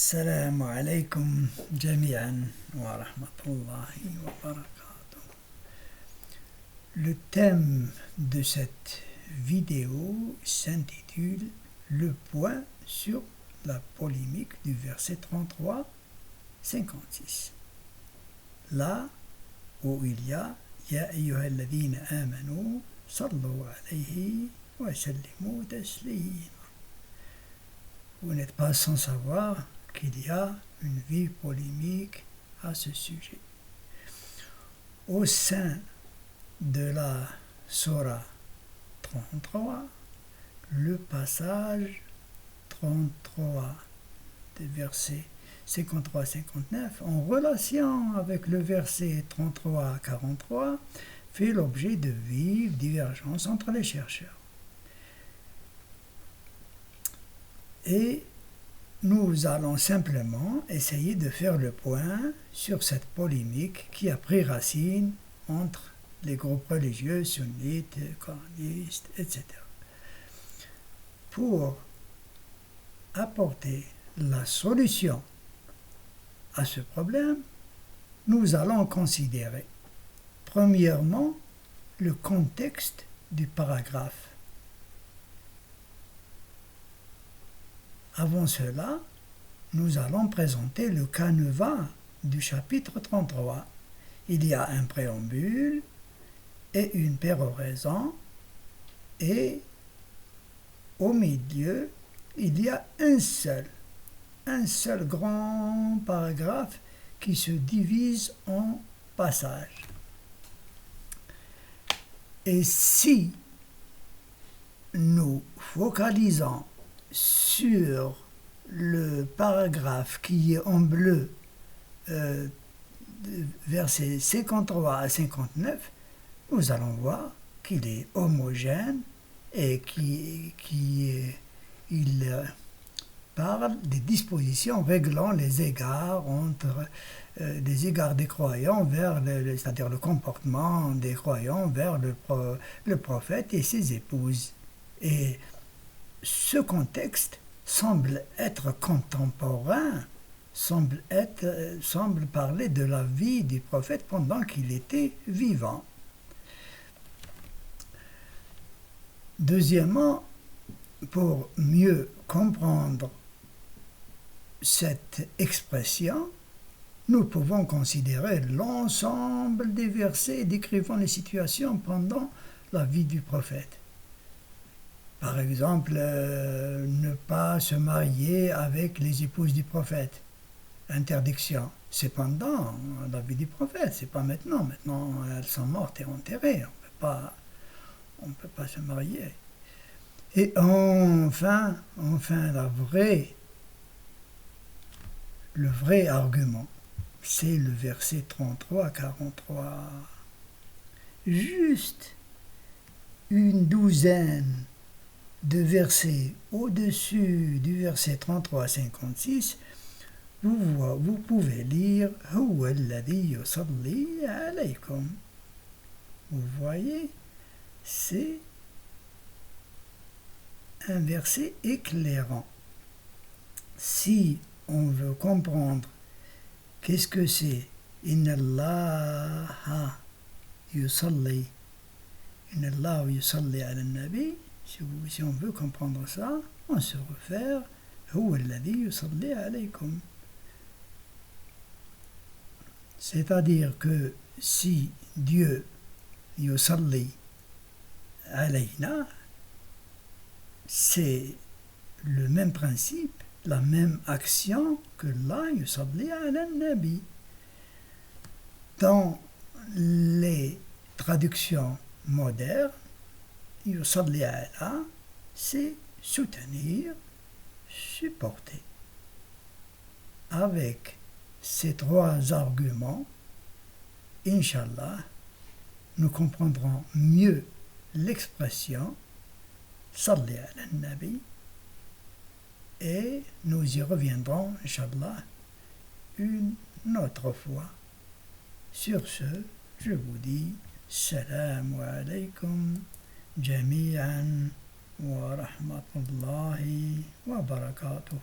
السلام عليكم جميعا ورحمة الله وبركاته. Le thème de cette vidéo s'intitule Le point sur la polémique du verset 33-56. Là où il y a Ya ayyuhalladhina amanu sallu alayhi wa sallimu taslima. Vous n'êtes pas sans savoir qu'il y a une vive polémique à ce sujet. Au sein de la Sourate 33, le passage 33 des versets 53-59 en relation avec le verset 33-43 fait l'objet de vives divergences entre les chercheurs. Et nous allons simplement essayer de faire le point sur cette polémique qui a pris racine entre les groupes religieux, sunnites, coranistes, etc. Pour apporter la solution à ce problème, nous allons considérer premièrement le contexte du paragraphe. Avant cela, nous allons présenter le canevas du chapitre 33. Il y a un préambule et une péroraison, et au milieu, il y a un seul grand paragraphe qui se divise en passages. Et si nous focalisons sur le paragraphe qui est en bleu, versets 53 à 59, nous allons voir qu'il est homogène et qu'il parle des dispositions réglant les égards entre des égards des croyants c'est-à-dire le comportement des croyants vers le prophète et ses épouses. Et ce contexte semble être contemporain, semble parler de la vie du prophète pendant qu'il était vivant. Deuxièmement, pour mieux comprendre cette expression, nous pouvons considérer l'ensemble des versets décrivant les situations pendant la vie du prophète. Par exemple, ne pas se marier avec les épouses du prophète. Interdiction. C'est pendant la vie du prophète, c'est pas maintenant. Maintenant, elles sont mortes et enterrées. On ne peut pas se marier. Et enfin, le vrai argument, c'est le verset 33-43. Juste une douzaine de versets au-dessus du verset 33-56, vous pouvez lire « Huwa alladhi yusalli alaykum ». Vous voyez, c'est un verset éclairant. Si on veut comprendre qu'est-ce que c'est « Inna Allaha yusalli » « Inna Allaha yusalli ala nabi » Si on veut comprendre ça, on se réfère « Huwa alladhi yusalli alaykum ». C'est-à-dire que si Dieu yusalli alayna, c'est le même principe, la même action que la yusalli ala nabi. Dans les traductions modernes, yusalli ala, c'est soutenir, supporter. Avec ces trois arguments, Inch'Allah, nous comprendrons mieux l'expression Salli ala nabi et nous y reviendrons, Inch'Allah, une autre fois. Sur ce, je vous dis Salam alaykum جميعا ورحمة الله وبركاته.